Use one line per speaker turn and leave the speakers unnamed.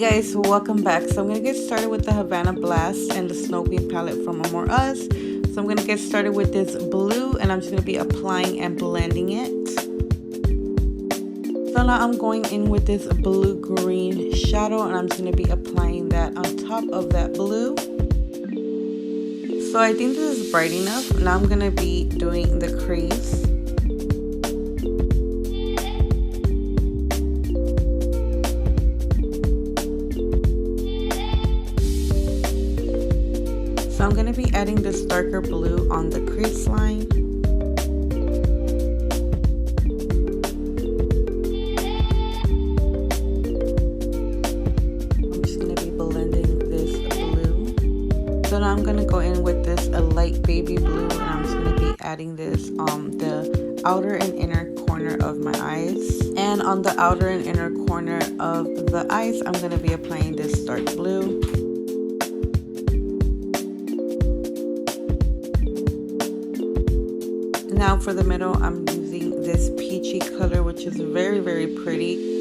Guys, welcome back. So I'm going to get started with the Havana Blast and the Snow Queen palette from Amor'us. So I'm going to get started with this blue and I'm just going to be applying and blending it. So now I'm going in with this blue-green shadow and I'm just going to be applying that on top of that blue. So I think this is bright enough. Now I'm going to be doing the crease. So I'm going to be adding this darker blue on the crease line. I'm just going to be blending this blue. So now I'm going to go in with this light baby blue and I'm just going to be adding this on the outer and inner corner of my eyes. And on the outer and inner corner of the eyes, I'm going to be applying this dark blue. Now for the middle, I'm using this peachy color, which is very, very pretty.